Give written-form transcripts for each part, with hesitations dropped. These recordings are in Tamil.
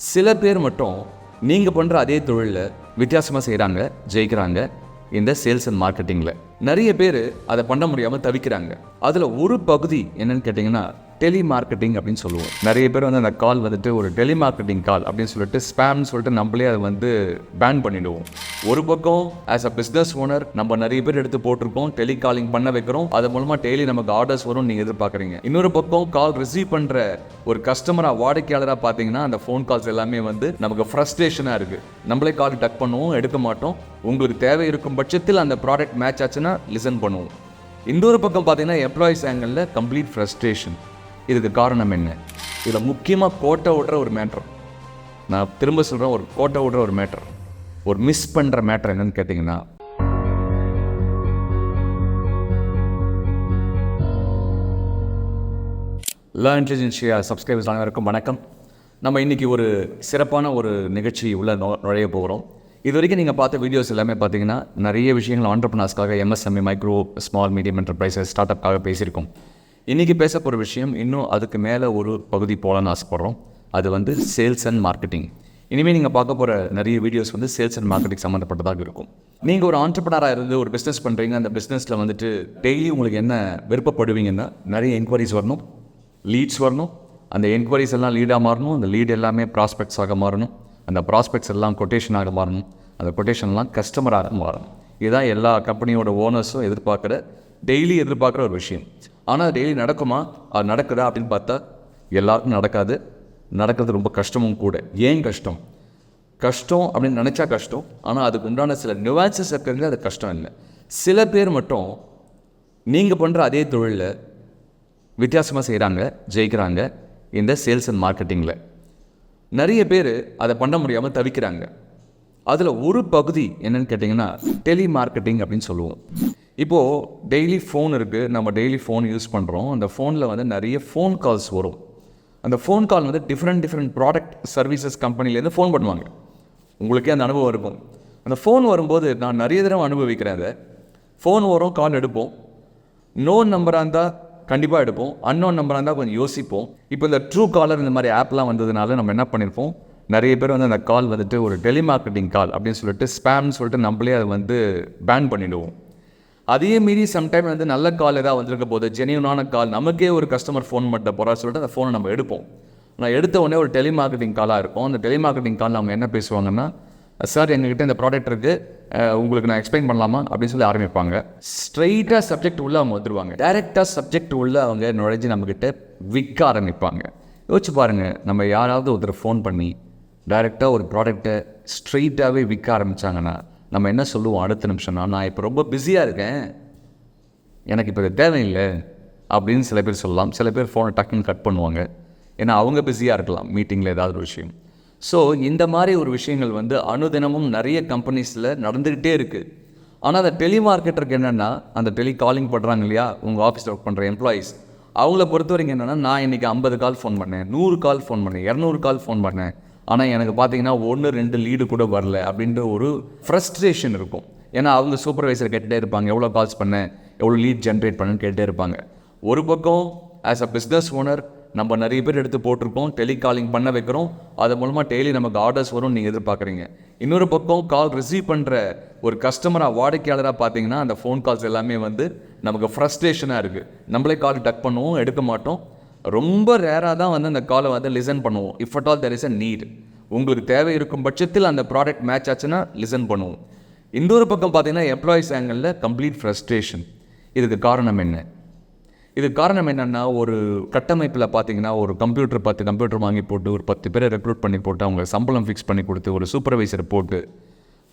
சில பேர் மட்டும் நீங்கள் பண்ணுற அதே தொழிலில் வித்தியாசமாக செய்கிறாங்க, ஜெயிக்கிறாங்க. இந்த சேல்ஸ் அண்ட் மார்க்கெட்டிங்கில் நிறைய பேர் அதை பண்ண முடியாமல் தவிக்கிறாங்க. அதில் ஒரு பகுதி என்னன்னு கேட்டிங்கன்னா டெலிமார்க்கெட்டிங் அப்படின்னு சொல்லுவோம். நிறைய பேர் வந்து அந்த கால் வந்துட்டு ஒரு டெலிமார்க்கெட்டிங் கால் அப்படின்னு சொல்லிட்டு ஸ்பேம்னு சொல்லிட்டு நம்மளே அதை வந்து பேன் பண்ணிவிடுவோம். ஒரு பக்கம் ஆஸ் அ பிஸ்னஸ் ஓனர் நம்ம நிறைய பேர் எடுத்து போட்டிருக்கோம், டெலிகாலிங் பண்ண வைக்கிறோம், அது மூலமாக டெய்லி நமக்கு ஆர்டர்ஸ் வரும் நீங்கள் எதிர்பார்க்குறீங்க. இன்னொரு பக்கம் கால் ரிசீவ் பண்ணுற ஒரு கஸ்டமராக வாடிக்கையாளராக பார்த்தீங்கன்னா அந்த ஃபோன் கால்ஸ் எல்லாமே வந்து நமக்கு ஃப்ரஸ்ட்ரேஷனாக இருக்குது. நம்மளே கால் டக் பண்ணுவோம், எடுக்க மாட்டோம். உங்களுக்கு தேவை இருக்கும் பட்சத்தில் அந்த ப்ராடக்ட் மேட்ச் ஆச்சுன்னா லிசன் பண்ணுவோம். இன்னொரு பக்கம் பார்த்தீங்கன்னா எம்ப்ளாயிஸ் ஆங்கிளில் கம்ப்ளீட் ஃப்ரஸ்ட்ரேஷன். இதுக்கு காரணம் என்ன? இதில் முக்கியமாக கோட்டை விடுற ஒரு மேட்டர், நான் திரும்ப சொல்கிறேன், ஒரு கோட்டை விடுற ஒரு மேட்டர், ஒரு மிஸ் பண்ணுற மேட்டர் என்னன்னு கேட்டிங்கன்னா லேர்ன் இன்டெலிஜென்ஷியா சப்ஸ்கிரைபர்ஸ் அனைவருக்கும் வணக்கம். நம்ம இன்றைக்கி ஒரு சிறப்பான ஒரு நிகழ்ச்சி உள்ள நுழைய போகிறோம். இது வரைக்கும் நீங்கள் பார்த்த வீடியோஸ் எல்லாமே பார்த்தீங்கன்னா நிறைய விஷயங்கள் ஆண்டர்ப்ரனர்ஸ்க்காக, MSME, micro small medium enterprises, start அப்காக பேசியிருக்கோம். இன்றைக்கி பேச போகிற விஷயம் இன்னும் அதுக்கு மேலே ஒரு பகுதி போகலான்னு ஆசைப்படுறோம். அது வந்து சேல்ஸ் அண்ட் மார்க்கெட்டிங். இனிமேல் நீங்கள் பார்க்க போகிற நிறைய வீடியோஸ் வந்து சேல்ஸ் அண்ட் மார்க்கெட்டிங் சம்மந்தப்பட்டதாக இருக்கும். நீங்கள் ஒரு ஆண்டர்ப்ரனராக இருந்து ஒரு பிஸ்னஸ் பண்ணுறீங்க. அந்த பிஸ்னஸில் வந்துட்டு டெய்லி உங்களுக்கு என்ன விருப்பப்படுவீங்கன்னா நிறைய என்கொயரிஸ் வரணும், லீட்ஸ் வரணும். அந்த என்கொயரிஸ் எல்லாம் லீடாக மாறணும், அந்த லீட் எல்லாமே ப்ராஸ்பெக்ட்ஸாக மாறணும், அந்த ப்ராஸ்பெக்ட்ஸ் எல்லாம் கொட்டேஷனாக மாறணும், அந்த கொட்டேஷன்லாம் கஸ்டமராக மாறணும். இதுதான் எல்லா கம்பெனியோட ஓனர்ஸும் டெய்லி எதிர்பார்க்குற ஒரு விஷயம். ஆனால் டெய்லி நடக்குமா? அது நடக்குதா அப்படின்னு பார்த்தா எல்லாருக்கும் நடக்காது. நடக்கிறது ரொம்ப கஷ்டமும் கூட. ஏன் கஷ்டம் அப்படின்னு நினச்சா கஷ்டம். ஆனால் அதுக்கு உண்டான சில நியூவான்சஸ் இருக்கிறது, அது கஷ்டம் இல்லை. சில பேர் மட்டும் நீங்கள் பண்ணுற அதே தொழிலில் வித்தியாசமாக செய்கிறாங்க, ஜெயிக்கிறாங்க. இந்த சேல்ஸ் அண்ட் மார்க்கெட்டிங்கில் நிறைய பேர் அதை பண்ண முடியாமல் தவிக்கிறாங்க. அதில் ஒரு பகுதி என்னென்னு கேட்டிங்கன்னா டெலிமார்க்கெட்டிங் அப்படின்னு சொல்லுவோம். இப்போது டெய்லி ஃபோன் இருக்குது, நம்ம டெய்லி ஃபோன் யூஸ் பண்ணுறோம். அந்த ஃபோனில் வந்து நிறைய ஃபோன் கால்ஸ் வரும். அந்த ஃபோன் கால் வந்து டிஃப்ரெண்ட் ப்ராடக்ட் சர்வீசஸ் கம்பெனிலேருந்து ஃபோன் பண்ணுவாங்க. உங்களுக்கே அந்த அனுபவம் இருக்கும். அந்த ஃபோன் வரும்போது நான் நிறைய தடவை அனுபவிக்கிறேன். அதை ஃபோன் வரும், கால் எடுப்போம். நோன் நம்பராக இருந்தால் கண்டிப்பாக எடுப்போம், அன்னோன் நம்பராக இருந்தால் கொஞ்சம் யோசிப்போம். இப்போ இந்த ட்ரூ காலர் இந்த மாதிரி ஆப்லாம் வந்ததுனால நம்ம என்ன பண்ணியிருப்போம், நிறைய பேர் வந்து அந்த கால் வந்துட்டு ஒரு டெலிமார்க்கெட்டிங் கால் அப்படின்னு சொல்லிட்டு ஸ்பேம்னு சொல்லிட்டு நம்மளே அதை வந்து பேன் பண்ணிவிடுவோம். அதே மீறி சம்டைம் வந்து நல்ல கால் ஏதாவது வந்திருக்க போது, ஜெனியூனான கால், நமக்கே ஒரு கஸ்டமர் ஃபோன் பண்ண போகிறா சொல்லிட்டு அந்த ஃபோனை நம்ம எடுப்போம். நான் எடுத்த உடனே ஒரு டெலிமார்க்கெட்டிங் காலாக இருக்கும். அந்த டெலிமார்க்கெட்டிங் கால் அவங்க என்ன பேசுவாங்கன்னா, சார் எங்ககிட்ட இந்த ப்ராடக்ட் இருக்குது, உங்களுக்கு நான் எக்ஸ்பிளைன் பண்ணலாமா அப்படின்னு சொல்லி ஆரம்பிப்பாங்க. ஸ்ட்ரெயிட்டாக சப்ஜெக்ட் உள்ளே அவங்க வந்துடுவாங்க. டைரெக்டாக சப்ஜெக்ட் உள்ளே அவங்க நுழைஞ்சு நம்மக்கிட்ட விற்க ஆரம்பிப்பாங்க. யோசிச்சு பாருங்கள், நம்ம யாராவது ஒருத்தர் ஃபோன் பண்ணி டைரெக்டாக ஒரு ப்ராடக்டை ஸ்ட்ரெயிட்டாகவே விற்க ஆரம்பித்தாங்கன்னா நம்ம என்ன சொல்லுவோம் அடுத்த நிமிஷம்னா, நான் இப்போ ரொம்ப பிஸியாக இருக்கேன், எனக்கு இப்போ இது தேவையில்லை அப்படின்னு சில பேர் சொல்லலாம். சில பேர் ஃபோனை டக்குன்னு கட் பண்ணுவாங்க, ஏன்னா அவங்க பிஸியாக இருக்கலாம் மீட்டிங்கில் ஏதாவது ஒரு விஷயம். ஸோ இந்த மாதிரி ஒரு விஷயங்கள் வந்து அனுதினமும் நிறைய கம்பெனிஸில் நடந்துக்கிட்டே இருக்குது. ஆனால் அந்த டெலிமார்க்கெட்டருக்கு என்னென்னா, அந்த டெலிகாலிங் பண்ணுறாங்க இல்லையா, உங்கள் ஆஃபீஸில் ஒர்க் பண்ணுற எம்ப்ளாயீஸ், அவங்கள பொறுத்த வரைக்கும் என்னென்னா, நான் இன்றைக்கி 50 கால் ஃபோன் பண்ணேன், 100 கால் ஃபோன் பண்ணேன், 200 கால் ஃபோன் பண்ணேன், ஆனால் எனக்கு பார்த்தீங்கன்னா 1-2 லீடு கூட வரல அப்படின்ற ஒரு ஃப்ரஸ்ட்ரேஷன் இருக்கும். ஏன்னா அவங்க சூப்பர்வைசர் கேட்டுகிட்டே இருப்பாங்க, எவ்வளோ கால்ஸ் பண்ணேன், எவ்வளோ லீட் ஜென்ரேட் பண்ணேன்னு கேட்டுகிட்டே இருப்பாங்க. ஒரு பக்கம் ஆஸ் அ பிஸ்னஸ் ஓனர் நம்ம நிறைய பேர் எடுத்து போட்டிருக்கோம், டெலிகாலிங் பண்ண வைக்கிறோம், அது மூலமாக டெய்லி நமக்கு ஆர்டர்ஸ் வரும் நீங்கள் எதிர்பார்க்குறீங்க. இன்னொரு பக்கம் கால் ரிசீவ் பண்ணுற ஒரு கஸ்டமராக வாடிக்கையாளராக பார்த்தீங்கன்னா அந்த ஃபோன் கால்ஸ் எல்லாமே வந்து நமக்கு ஃப்ரஸ்ட்ரேஷனாக இருக்குது. நம்மளே கால் டக் பண்ணுவோம், எடுக்க மாட்டோம். ரொம்ப ரேராக தான் வந்து அந்த காலை வந்து லிசன் பண்ணுவோம். If at all there is a need, உங்களுக்கு தேவை இருக்கும் பட்சத்தில் அந்த ப்ராடக்ட் மேட்ச் ஆச்சுன்னா லிசன் பண்ணுவோம். இன்னொரு பக்கம் பார்த்தீங்கன்னா எம்ப்ளாயிஸ் ஆங்கிளில் கம்ப்ளீட் ஃப்ரஸ்ட்ரேஷன். இதுக்கு காரணம் என்ன? இதுக்கு காரணம் என்னென்னா, ஒரு கட்டமைப்பில் பார்த்தீங்கன்னா ஒரு கம்ப்யூட்டர் வாங்கி போட்டு ஒரு 10 பேரை ரெக்ரூட் பண்ணி போட்டு அவங்க சம்பளம் ஃபிக்ஸ் பண்ணி கொடுத்து ஒரு சூப்பர்வைசரை போட்டு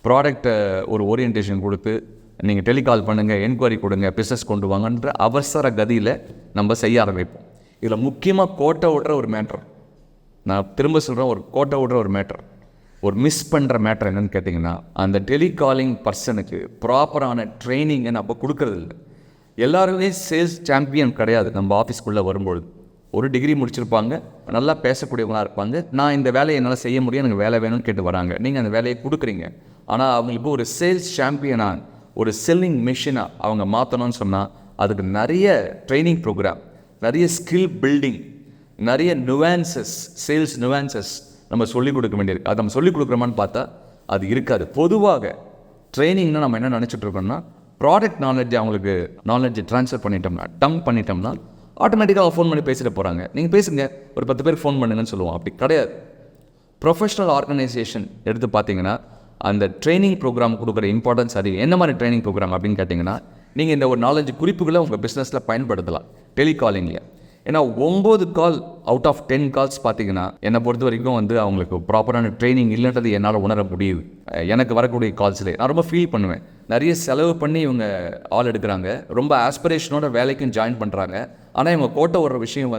ப்ராடக்டை ஒரு ஓரியன்டேஷன் கொடுத்து நீங்கள் டெலிகால் பண்ணுங்கள், என்கொயரி கொடுங்க, பிஸ்னஸ் கொண்டு வாங்கன்ற அவசர கதியில் நம்ம செய்ய ஆரம்பிப்போம். இதில் முக்கியமாக கோட்டை விடுற ஒரு மேட்டர், நான் திரும்ப சொல்கிறேன், ஒரு கோட்டை விடுற ஒரு மேட்டர், ஒரு மிஸ் பண்ணுற மேட்டர் என்னென்னு கேட்டிங்கன்னா, அந்த டெலிகாலிங் பர்சனுக்கு ப்ராப்பரான ட்ரைனிங்கை நம்ம கொடுக்கறது இல்லை. எல்லாருமே சேல்ஸ் சாம்பியன் கிடையாது. நம்ம ஆஃபீஸ்க்குள்ளே வரும்பொழுது ஒரு டிகிரி முடிச்சிருப்பாங்க, நல்லா பேசக்கூடியவங்களாக இருப்பாங்க. நான் இந்த வேலையை என்னால் செய்ய முடியும், எனக்கு வேலை வேணும்னு கேட்டு வராங்க. நீங்கள் அந்த வேலையை கொடுக்குறீங்க. ஆனால் அவங்களுக்கு ஒரு சேல்ஸ் சாம்பியனாக, ஒரு செல்லிங் மிஷினாக அவங்க மாற்றணும்னு சொன்னால் அதுக்கு நிறைய ட்ரைனிங் ப்ரோக்ராம், நிறைய ஸ்கில் பில்டிங், நிறைய நுவான்சஸ், சேல்ஸ் நுவான்சஸ் நம்ம சொல்லிக் கொடுக்க வேண்டியிருக்கு. அது நம்ம சொல்லிக் கொடுக்குறோமான்னு பார்த்தா அது இருக்காது. பொதுவாக ட்ரைனிங்னா நம்ம என்ன நினச்சிட்டு இருக்கோம்னா, ப்ராடக்ட் நாலேஜ் நாலேஜை ட்ரான்ஸ்ஃபர் பண்ணிட்டோம்னா, பண்ணிட்டோம்னா ஆட்டோமேட்டிக்காக ஃபோன் பண்ணி பேசிட்டு போகிறாங்க. நீங்கள் பேசுங்க, ஒரு 10 பேர் ஃபோன் பண்ணுங்கன்னு சொல்லுவோம். அப்படி கிடையாது. ப்ரொஃபஷனல் ஆர்கனைசேஷன் எடுத்து பார்த்தீங்கன்னா அந்த ட்ரைனிங் ப்ரோக்ராம் கொடுக்குற இம்பார்ட்டன்ஸ் அதிகம். என்ன மாதிரி ட்ரைனிங் ப்ரோக்ராம் அப்படின்னு கேட்டிங்கன்னா, நீங்கள் இந்த ஒரு 4-5 குறிப்புகளை உங்கள் பிஸ்னஸில் பயன்படுத்தலாம் டெலிகாலிங்கில். ஏன்னா 9 கால் அவுட் ஆஃப் 10 கால்ஸ் பார்த்தீங்கன்னா என்னை பொறுத்த வரைக்கும் அவங்களுக்கு ப்ராப்பரான ட்ரைனிங் இல்லைன்றது என்னால் உணர முடியுது. எனக்கு வரக்கூடிய கால்ஸ்லேயே நான் ரொம்ப ஃபீல் பண்ணுவேன். நிறைய செலவு பண்ணி இவங்க ஆள் எடுக்கிறாங்க, ரொம்ப ஆஸ்பிரேஷனோட வேலைக்கும் ஜாயின் பண்ணுறாங்க. ஆனால் இவங்க கோட்டை ஒரு விஷயம்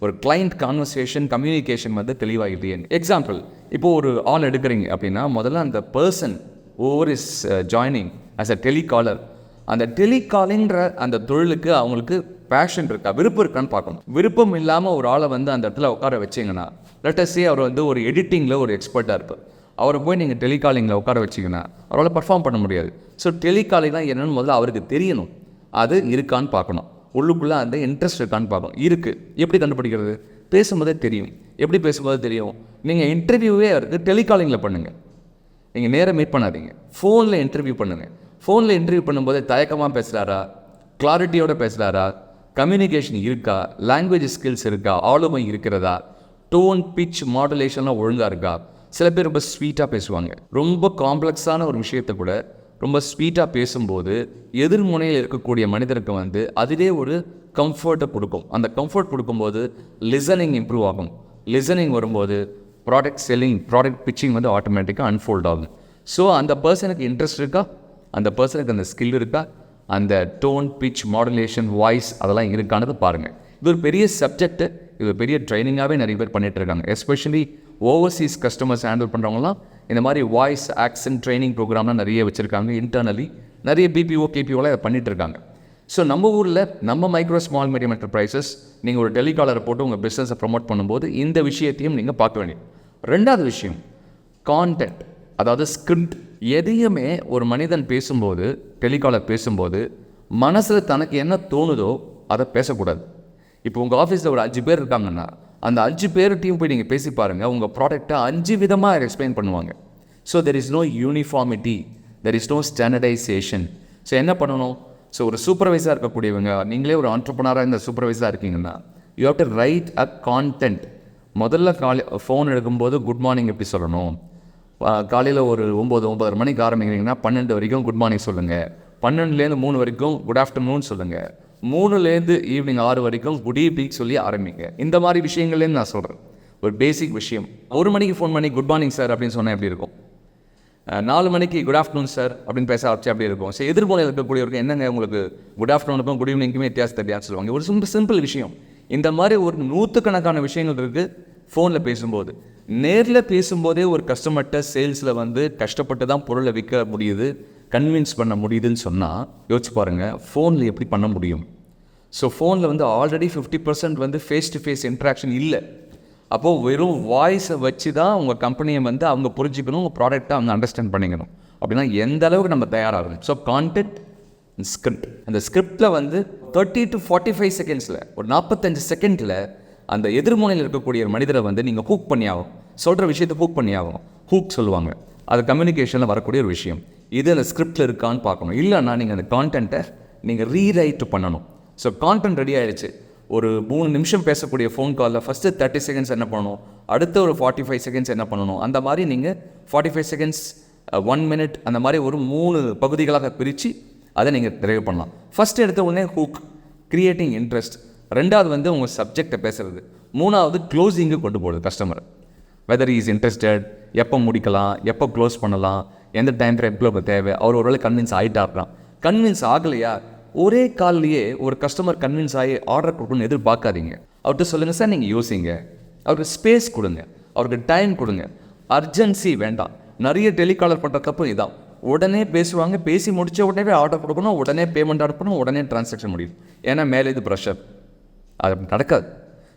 ஒரு கிளைண்ட் கான்வர்சேஷன் கம்யூனிகேஷன் தெளிவாக இல்லையே. எக்ஸாம்பிள், இப்போது ஒரு ஆள் எடுக்கிறீங்க அப்படின்னா முதல்ல அந்த person over is joining as a telecaller. அந்த டெலிகாலிங்கிற அந்த தொழிலுக்கு அவங்களுக்கு பேஷன் இருக்கா, விருப்பம் இருக்கான்னு பார்க்கணும். விருப்பம் இல்லாமல் ஒரு ஆளை அந்த இடத்துல உட்கார வச்சிங்கன்னா, லெட்டஸ்ஸே அவர் ஒரு எடிட்டிங்கில் ஒரு எக்ஸ்பர்ட்டாக இருப்பார். அவரை போய் நீங்கள் டெலிகாலிங்கில் உட்கார வச்சிங்கன்னா அவரால் பர்ஃபார்ம் பண்ண முடியாது. ஸோ டெலிகாலிங்லாம் என்னென்னு முதல்ல அவருக்கு தெரியணும். அது இருக்கான்னு பார்க்கணும். உள்ளுக்குள்ளே அந்த இன்ட்ரெஸ்ட் இருக்கான்னு பார்க்கணும். இருக்குது. எப்படி கண்டுபிடிக்கிறது? பேசும்போதே தெரியும். எப்படி பேசும்போது தெரியும்? நீங்கள் இன்டர்வியூவே அவருக்கு டெலிகாலிங்கில் பண்ணுங்கள். நீங்கள் நேராக மீட் பண்ணாதீங்க, ஃபோனில் இன்டர்வியூ பண்ணுங்கள். ஃபோனில் இன்டர்வியூ பண்ணும்போது தயக்கமாக பேசுகிறாரா, கிளாரிட்டியோடு பேசுகிறாரா, கம்யூனிகேஷன் இருக்கா, லாங்குவேஜ் ஸ்கில்ஸ் இருக்கா, ஆளுமை இருக்கிறதா, டோன் பிச் மாடுலேஷன்லாம் ஒழுங்காக இருக்கா. சில பேர் ரொம்ப ஸ்வீட்டாக பேசுவாங்க. ரொம்ப காம்ப்ளெக்ஸான ஒரு விஷயத்தை கூட ரொம்ப ஸ்வீட்டாக பேசும்போது எதிர்முனையில் இருக்கக்கூடிய மனிதருக்கு அதிலே ஒரு கம்ஃபர்ட்டை கொடுக்கும். அந்த கம்ஃபர்ட் கொடுக்கும்போது லிசனிங் இம்ப்ரூவ் ஆகும். லிசனிங் வரும்போது ப்ராடக்ட் செல்லிங், ப்ராடக்ட் பிச்சிங் ஆட்டோமேட்டிக்காக அன்ஃபோல்ட் ஆகும். ஸோ அந்த பர்சனுக்கு இன்ட்ரெஸ்ட் இருக்கா, அந்த பர்சனுக்கு அந்த ஸ்கில் இருக்கா, அந்த டோன் பிச் மாடுலேஷன் வாய்ஸ் அதெல்லாம் இருக்கானது பாருங்கள். இது ஒரு பெரிய சப்ஜெக்ட்டு. இது பெரிய ட்ரைனிங்காகவே நிறைய பேர் பண்ணிகிட்டு இருக்காங்க. எஸ்பெஷலி ஓவர்சீஸ் கஸ்டமர்ஸ் ஹேண்டில் பண்ணுறவங்களாம் இந்த மாதிரி வாய்ஸ் ஆக்சன் ட்ரைனிங் ப்ரோக்ராம்லாம் நிறைய வச்சுருக்காங்க. இன்டர்னலி நிறைய பிபிஓ கேபிஓலாம் இதை பண்ணிகிட்டு இருக்காங்க. ஸோ நம்ம ஊரில் நம்ம மைக்ரோ ஸ்மால் மீடியம் என்டர்பிரைசஸ் நீங்கள் ஒரு டெலிகாலரை போட்டு உங்கள் பிஸ்னஸை ப்ரொமோட் பண்ணும்போது இந்த விஷயத்தையும் நீங்கள் பார்க்க வேண்டியது. ரெண்டாவது விஷயம் கான்டென்ட், அதாவது ஸ்கிரிப்ட். எதையுமே ஒரு மனிதன் பேசும்போது, டெலிகாலர் பேசும்போது மனசில் தனக்கு என்ன தோணுதோ அதை பேசக்கூடாது. இப்போ உங்கள் ஆஃபீஸில் ஒரு 5 பேர் இருக்காங்கன்னா அந்த 5 பேர்கிட்டையும் போய் நீங்கள் பேசி பாருங்கள். உங்கள் ப்ராடக்டை 5 விதமாக எக்ஸ்பிளைன் பண்ணுவாங்க. So there is no uniformity, there is no standardisation. So என்ன பண்ணணும்? ஸோ ஒரு சூப்பர்வைஸாக இருக்கக்கூடியவங்க, நீங்களே ஒரு ஆண்டர்ப்ரனராக இந்த சூப்பர்வைஸாக இருக்கீங்கன்னா you have to right a content. முதல்ல ஃபோன் எடுக்கும்போது குட் மார்னிங் எப்படி சொல்லணும், காலையில் ஒரு 9-9:30 மணிக்கு ஆரம்பிக்கிறீங்கன்னா 12 வரைக்கும் குட் மார்னிங் சொல்லுங்கள், 12லேருந்து 3 வரைக்கும் குட் ஆஃப்டர்நூன் சொல்லுங்கள், 3லேருந்து ஈவினிங் 6 வரைக்கும் குட் ஈவினிங் சொல்லி ஆரம்பிங்க. இந்த மாதிரி விஷயங்கள்லேருந்து நான் சொல்கிறேன். ஒரு பேசிக் விஷயம். 1 மணிக்கு ஃபோன் பண்ணி குட் மார்னிங் சார் அப்படின்னு சொன்னால் எப்படி இருக்கும்? 4 மணிக்கு குட் ஆஃப்டர்நூன் சார் அப்படின்னு பேச ஆரம்பிச்சு அப்படி இருக்கும். ஸோ எதிர்மொழியில் இருக்கக்கூடியவருக்கு என்னங்க உங்களுக்கு குட் ஆஃப்டர்நூனுக்கும் குட் ஈவினிங்குமே வித்தியாசம் தெரியாதுன்னு சொல்லுவாங்க. ஒரு சிம்பிள் விஷயம். இந்த மாதிரி ஒரு 100கணக்கான விஷயங்கள் இருக்குது ஃபோனில் பேசும்போது. நேரில் பேசும்போதே ஒரு கஸ்டமர்கிட்ட சேல்ஸில் கஷ்டப்பட்டு தான் பொருளை விற்க முடியுது, கன்வின்ஸ் பண்ண முடியுதுன்னு சொன்னால் யோசிச்சு பாருங்கள் ஃபோனில் எப்படி பண்ண முடியும்? ஸோ ஃபோனில் already 50% face to face interaction இல்லை. அப்போது வெறும் வாய்ஸை வச்சு தான் உங்கள் கம்பெனியை அவங்க புரிஞ்சுக்கணும், உங்கள் ப்ராடக்டை அவங்க அண்டர்ஸ்டாண்ட் பண்ணிக்கணும். அப்படின்னா எந்த அளவுக்கு நம்ம தயாராகணும்? So content, script. அந்த ஸ்கிரிப்டில் 30 to 45 செகண்ட்ஸில், ஒரு 45 செகண்டில் அந்த எதிர்முனையில் இருக்கக்கூடிய ஒரு மனிதரை நீங்கள் ஹூக் பண்ணி ஆகும். சொல்கிற விஷயத்தை ஹூக் பண்ணி ஆகும். ஹூக் சொல்லுவாங்க. அது கம்யூனிகேஷனில் வரக்கூடிய ஒரு விஷயம். இது அந்த ஸ்கிரிப்டில் இருக்கான்னு பார்க்கணும். இல்லைன்னா நீங்கள் அந்த கான்டென்ட்டை நீங்கள் ரீரைட் பண்ணணும். ஸோ கான்டென்ட் ரெடி ஆகிடுச்சு. ஒரு 3 நிமிஷம் பேசக்கூடிய ஃபோன் காலில் ஃபஸ்ட்டு 30 செகண்ட்ஸ் என்ன பண்ணணும், அடுத்த ஒரு 45 செகண்ட்ஸ் என்ன பண்ணணும், அந்த மாதிரி நீங்கள் 45 செகண்ட்ஸ் 1 மினிட் அந்த மாதிரி ஒரு 3 பகுதிகளாக பிரித்து அதை நீங்கள் நிறைவு பண்ணலாம். ஃபஸ்ட்டு எடுத்த உடனே ஹூக், கிரியேட்டிங் இன்ட்ரெஸ்ட். ரெண்டாவது உங்கள் சப்ஜெக்டை பேசுகிறது. மூணாவது க்ளோசிங்கு கொண்டு போகுது கஸ்டமர். வெதர் இஸ் இன்ட்ரெஸ்டட், எப்போ முடிக்கலாம், எப்போ க்ளோஸ் பண்ணலாம், எந்த டைம் ஃப்ரேம்க்குள்ள தேவை, அவர் ஒரு வேளை கன்வின்ஸ் ஆகிட்டாருலாம். கன்வின்ஸ் ஆகலையா, ஒரே கால்லையே ஒரு கஸ்டமர் கன்வின்ஸ் ஆகி ஆர்டர் கொடுக்கணும்னு எதிர்பார்க்காதீங்க. அவர்கிட்ட சொல்லுங்கள் சார், நீங்கள் யோசிங்க, அவருக்கு ஸ்பேஸ் கொடுங்க, அவருக்கு டைம் கொடுங்க. அர்ஜென்சி வேண்டாம். நிறைய டெலிகாலர் பண்ணுற தப்பு இதான். உடனே பேசுவாங்க, பேசி முடித்த உடனே ஆர்டர் கொடுக்கணும், உடனே பேமெண்ட் அனுப்பணும், உடனே டிரான்சாக்ஷன் முடியும். ஏன்னா மேலே இது ப்ரெஷர், அது நடக்காது.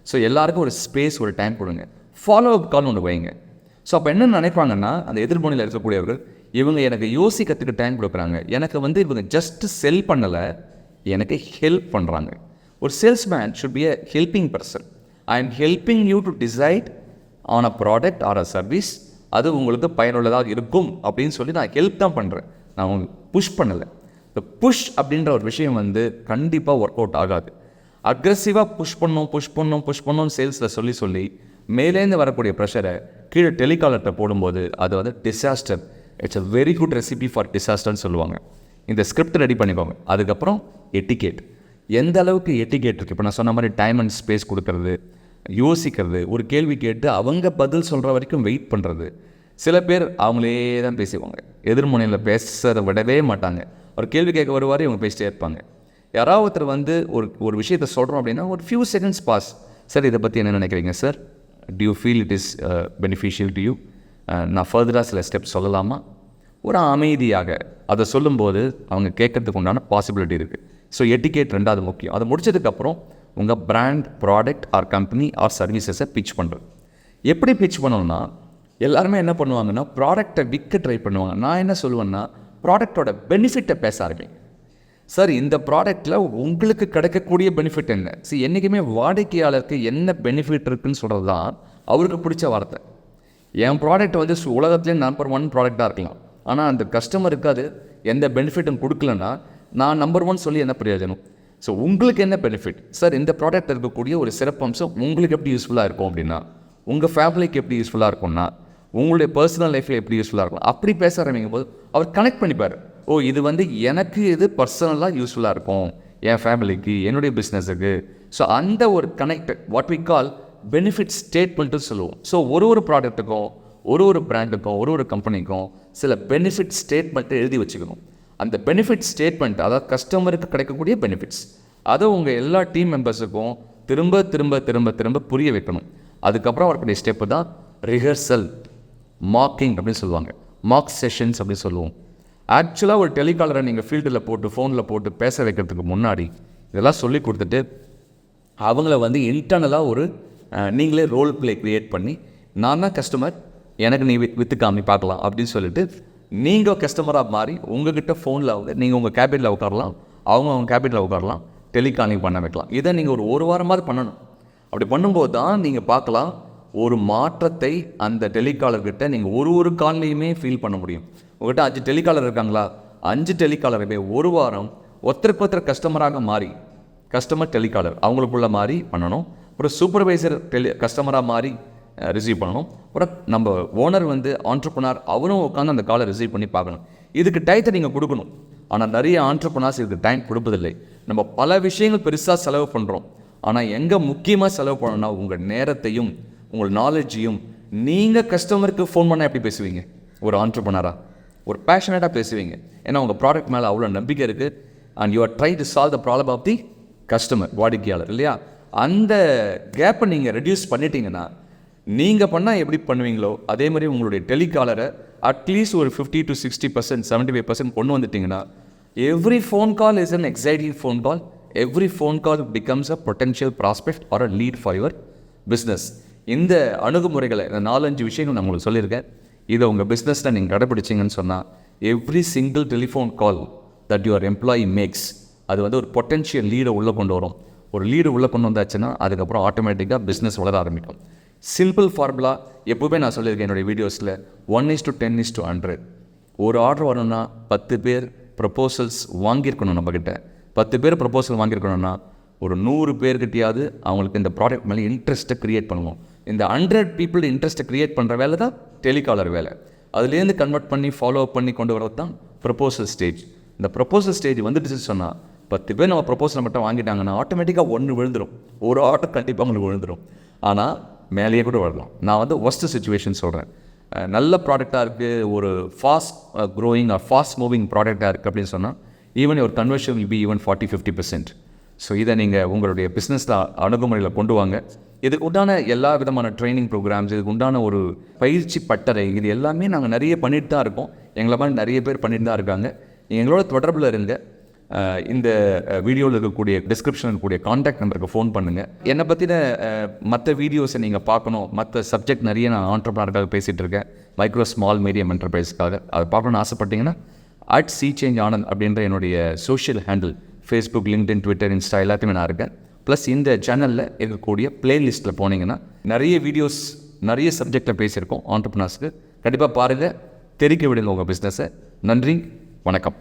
ஸோ எல்லாருக்கும் ஒரு ஸ்பேஸ், ஒரு டைம் கொடுங்க. ஃபாலோ அப் கால் ஒன்று வைங்க. ஸோ அப்போ என்ன நினைப்பாங்கன்னா, அந்த எதிர்முனையில் இருக்கக்கூடியவர்கள், இவங்க எனக்கு யோசிக்கிறதுக்கு டைம் கொடுக்குறாங்க, எனக்கு இவங்க ஜஸ்ட் செல் பண்ணலை, எனக்கு ஹெல்ப் பண்ணுறாங்க. ஒரு salesman should be a helping person. I am helping you to decide on a product or a service, அது உங்களுக்கு பயனுள்ளதாக இருக்கும் அப்படின்னு சொல்லி நான் ஹெல்ப் தான் பண்ணுறேன். நான் உங்களுக்கு புஷ் பண்ணலை. இந்த புஷ் அப்படின்ற ஒரு விஷயம் வந்து கண்டிப்பாக ஒர்க் அவுட் ஆகாது. அக்ரெசிவாக புஷ் பண்ணோம் சேல்ஸில் சொல்லி மேலேருந்து வரக்கூடிய ப்ரெஷரை கீழே டெலிகாலர்கிட்ட போடும்போது அது வந்து disaster. It's a very good recipe for டிசாஸ்டர்னு சொல்லுவாங்க. இந்த ஸ்கிரிப்ட் ரெடி பண்ணிக்கோங்க. அதுக்கப்புறம் எட்டிகேட். எந்த அளவுக்கு எட்டிகேட் இருக்குது, இப்போ நான் சொன்ன மாதிரி டைம் அண்ட் ஸ்பேஸ் கொடுக்கறது, யோசிக்கிறது, ஒரு கேள்வி கேட்டு அவங்க பதில் சொல்கிற வரைக்கும் வெயிட் பண்ணுறது. சில பேர் அவங்களே தான் பேசுவாங்க, எதிர்முனையில் பேசுகிறத விடவே மாட்டாங்க. ஒரு கேள்வி கேட்க வருவார், இவங்க பேசிட்டே இருப்பாங்க. யாராவது ஒருத்தர் வந்து ஒரு விஷயத்தை சொல்கிறோம் அப்படின்னா ஒரு ஃபியூ செகண்ட்ஸ் பாஸ். சார் இதை பற்றி என்ன நினைக்கிறீங்க sir, do you feel it is beneficial to you, நான் ஃபர்தராக சில ஸ்டெப்ஸ் சொல்லலாமா, ஒரு அமைதியாக அதை சொல்லும்போது அவங்க கேட்கறதுக்கு உண்டான பாசிபிலிட்டி இருக்குது. ஸோ எட்டிகேட் ரெண்டாவது முக்கியம். அதை முடிச்சதுக்கப்புறம் உங்கள் brand, product or company or சர்வீசஸை பிச் பண்ணுறது. எப்படி பிச் பண்ணணும்னா, எல்லாருமே என்ன பண்ணுவாங்கன்னா ப்ராடக்டை விற்க ட்ரை பண்ணுவாங்க. நான் என்ன சொல்லுவேன்னா, ப்ராடக்டோட பெனிஃபிட்டை பேச ஆரம்பிங்க. சார் இந்த ப்ராடக்டில் உங்களுக்கு கிடைக்கக்கூடிய பெனிஃபிட் என்ன? என்றைக்குமே வாடிக்கையாளருக்கு என்ன பெனிஃபிட் இருக்குதுன்னு சொல்கிறது தான் அவருக்கு பிடிச்ச வார்த்தை. என் ப்ராடக்ட் வந்து உலகத்துலேயே நம்பர் 1 ப்ராடக்டாக இருக்கலாம், ஆனால் அந்த கஸ்டமருக்கு அது எந்த பெனிஃபிட்டும் கொடுக்கலன்னா நான் நம்பர் 1 சொல்லி என்ன பிரயோஜனம்? ஸோ உங்களுக்கு என்ன பெனிஃபிட்? சார் இந்த ப்ராடக்ட் இருக்கக்கூடிய ஒரு சிறப்பம்சம் உங்களுக்கு எப்படி யூஸ்ஃபுல்லாக இருக்கும் அப்படின்னா, உங்கள் ஃபேமிலிக்கு எப்படி யூஸ்ஃபுல்லாக இருக்கும்னா, உங்களுடைய பர்சனல் லைஃப்பில் எப்படி யூஸ்ஃபுல்லாக இருக்கும், அப்படி பேச ஆரம்பிக்கும் போது அவர் கனெக்ட் பண்ணிப்பார். ஓ, இது வந்து எனக்கு இது பர்சனலாக யூஸ்ஃபுல்லாக இருக்கும், என் ஃபேமிலிக்கு, என்னுடைய பிஸ்னஸுக்கு. ஸோ அந்த ஒரு connect, what we call benefit statement சொல்லுவோம். ஸோ ஒரு ப்ராடக்ட்டுக்கும், ஒரு பிராண்டுக்கும், ஒரு கம்பெனிக்கும் சில பெனிஃபிட் ஸ்டேட்மெண்ட்டை எழுதி வச்சுக்கணும். அந்த பெனிஃபிட் ஸ்டேட்மெண்ட், அதாவது கஸ்டமருக்கு கிடைக்கக்கூடிய பெனிஃபிட்ஸ், அதை உங்கள் எல்லா டீம் மெம்பர்ஸுக்கும் திரும்ப திரும்ப திரும்ப திரும்ப புரிய வைக்கணும். அதுக்கப்புறம் வரக்கூடிய ஸ்டெப்பு தான் ரிஹர்சல், மார்க்கிங் அப்படின்னு சொல்லுவாங்க, மார்க் செஷன்ஸ் அப்படின்னு சொல்லுவோம். ஆக்சுவலாக ஒரு டெலிகாலரை நீங்கள் ஃபீல்டில் போட்டு ஃபோனில் போட்டு பேச வைக்கிறதுக்கு முன்னாடி இதெல்லாம் சொல்லி கொடுத்துட்டு அவங்கள வந்து இன்டர்னலாக ஒரு நீங்களே ரோல் பிளே க்ரியேட் பண்ணி, நான் தான் கஸ்டமர், எனக்கு நீ விற்று காமி பார்க்கலாம் அப்படின்னு சொல்லிட்டு நீங்கள் கஸ்டமராக மாறி உங்ககிட்ட ஃபோனில் நீங்கள் உங்கள் கேபினில் உட்காரலாம், அவங்க கேபினில் உட்காரலாம், டெலிகாலிங் பண்ண வைக்கலாம். இதை நீங்கள் ஒரு வாரமாவது பண்ணணும். அப்படி பண்ணும்போது தான் நீங்கள் பார்க்கலாம் ஒரு மாற்றத்தை அந்த டெலிகாலர்கிட்ட நீங்கள் ஒரு கால்லையுமே ஃபீல் பண்ண முடியும். உங்கள்கிட்ட 5 டெலிகாலர் இருக்காங்களா, 5 டெலிகாலருமே ஒரு வாரம் ஒருத்தருக்கு கஸ்டமராக மாறி, கஸ்டமர் டெலிகாலர் அவங்களுக்குள்ள மாறி பண்ணணும். ஒரு சூப்பர்வைசர் கஸ்டமராக மாறி ரிசீவ் பண்ணணும். அப்புறம் நம்ம ஓனர் வந்து ஆண்டர்ப்ரனர், அவரும் உட்காந்து அந்த காலை ரிசீவ் பண்ணி பார்க்கணும். இதுக்கு டயத்தை நீங்கள் கொடுக்கணும். ஆனால் நிறைய ஆண்டர்ப்ரனர்ஸ் இதுக்கு டைம் கொடுப்பதில்லை. நம்ம பல விஷயங்கள் பெருசாக செலவு பண்ணுறோம். ஆனால் எங்கே முக்கியமாக செலவு பண்ணணும்னா உங்கள் நேரத்தையும் உங்கள் நாலேஜையும். நீங்கள் கஸ்டமருக்கு ஃபோன் பண்ணால் எப்படி பேசுவீங்க? ஒரு ஆண்டர்ப்ரனராக ஒரு பேஷனேட்டாக பேசுவீங்க. ஏன்னா உங்கள் ப்ராடக்ட் மேலே அவ்வளோ நம்பிக்கை இருக்குது. And you are try to solve the problem of the customer, வாடிக்கையாளர் இல்லையா? அந்த கேப்பை நீங்கள் ரெடியூஸ் பண்ணிட்டீங்கன்னா, நீங்கள் பண்ணால் எப்படி பண்ணுவீங்களோ அதே மாதிரி உங்களுடைய டெலிகாலரை அட்லீஸ்ட் ஒரு 50 to 60%, 75% கொண்டு வந்துட்டிங்கன்னா, every phone call is an exciting phone call, every phone call becomes a potential prospect or a lead for your business. இந்த அணுகுமுறைகளை, இந்த 4-5 விஷயங்கள் நான் உங்களுக்கு சொல்லியிருக்கேன். இதை உங்கள் பிஸ்னஸில் நீங்கள் கடைப்பிடிச்சிங்கன்னு சொன்னால், every single telephone call that your employee makes, அது வந்து ஒரு பொட்டென்ஷியல் லீடை உள்ளே கொண்டு வரும். ஒரு லீடு உள்ளே கொண்டு வந்தாச்சுன்னா அதுக்கப்புறம் ஆட்டோமேட்டிக்காக பிஸ்னஸ் வளர ஆரம்பிக்கும். சிம்பிள் ஃபார்முலா எப்போவுமே நான் சொல்லியிருக்கேன் என்னுடைய வீடியோஸில், 1:10:100. ஒரு ஆர்டர் வரணும்னா 10 பேர் ப்ரப்போசல்ஸ் வாங்கியிருக்கணும். நம்மக்கிட்ட 10 பேர் ப்ரப்போசல் வாங்கியிருக்கணும்னா ஒரு 100 பேர்கிட்டையாவது அவங்களுக்கு இந்த ப்ராடக்ட் மேலே இன்ட்ரெஸ்ட்டை க்ரியேட் பண்ணுவோம். இந்த 100 பீப்புள் இன்ட்ரெஸ்ட்டை க்ரியேட் பண்ணுற வேலை தான் டெலிகாலர் வேலை. அதுலேருந்து கன்வெர்ட் பண்ணி ஃபாலோ அப் பண்ணி கொண்டு வரது தான் ப்ரப்போசல் ஸ்டேஜ். இந்த ப்ரப்போசல் ஸ்டேஜ் வந்துட்டு சொன்னால் 10 பேர் நம்ம ப்ரப்போசல் மட்டும் வாங்கிட்டாங்கன்னா ஆட்டோமேட்டிக்காக 1 விழுந்துடும். ஒரு ஆர்டர் கண்டிப்பாக உங்களுக்கு விழுந்துடும். ஆனால் மேலேயே கூட வரலாம். நான் வந்து ஒஸ்ட் சுச்சுவேஷன் சொல்கிறேன். நல்ல ப்ராடக்டாக இருக்குது, ஒரு fast growing or fast moving ப்ராடக்டாக இருக்குது அப்படின்னு சொன்னால் ஈவன் ஒரு conversion will be even 40-50%. So இதை நீங்கள் உங்களுடைய பிஸ்னஸில் அணுகுமுறையில் கொண்டு வாங்க. இதுக்கு உண்டான எல்லா விதமான ட்ரைனிங் ப்ரோக்ராம்ஸ், இதுக்கு உண்டான ஒரு பயிற்சி பட்டறை, இது எல்லாமே நாங்கள் நிறைய பண்ணிட்டு தான் இருக்கோம். எங்களை மாதிரி நிறைய பேர் பண்ணிட்டு தான் இருக்காங்க. எங்களோட தொடர்பில் இருங்க. இந்த வீடியோவில் இருக்கக்கூடிய டிஸ்கிரிப்ஷனில் இருக்கக்கூடிய காண்டாக்ட் நம்பருக்கு ஃபோன் பண்ணுங்கள். என்னை பற்றின மற்ற வீடியோஸை நீங்கள் பார்க்கணும், மற்ற சப்ஜெக்ட் நிறைய நான் ஆண்டர்ப்ரனருக்காக பேசிகிட்டு இருக்கேன், மைக்ரோ ஸ்மால் மீடியம் என்டர்பிரைஸ்க்காக. அதை பார்க்கணுன்னு ஆசைப்பட்டீங்கன்னா @CChangeAnand அப்படின்ற என்னுடைய social handle, Facebook, LinkedIn, Twitter, Insta எல்லாத்தையுமே நான் இருக்கேன். ப்ளஸ் இந்த சேனலில் இருக்கக்கூடிய பிளேலிஸ்ட்டில் போனீங்கன்னா நிறைய வீடியோஸ் நிறைய சப்ஜெக்டில் பேசியிருக்கோம் ஆண்டர்ப்ரனர்ஸ்க்கு. கண்டிப்பாக பாருங்கள், தெரிக்க விடுங்க உங்கள் பிஸ்னஸை. நன்றி, வணக்கம்.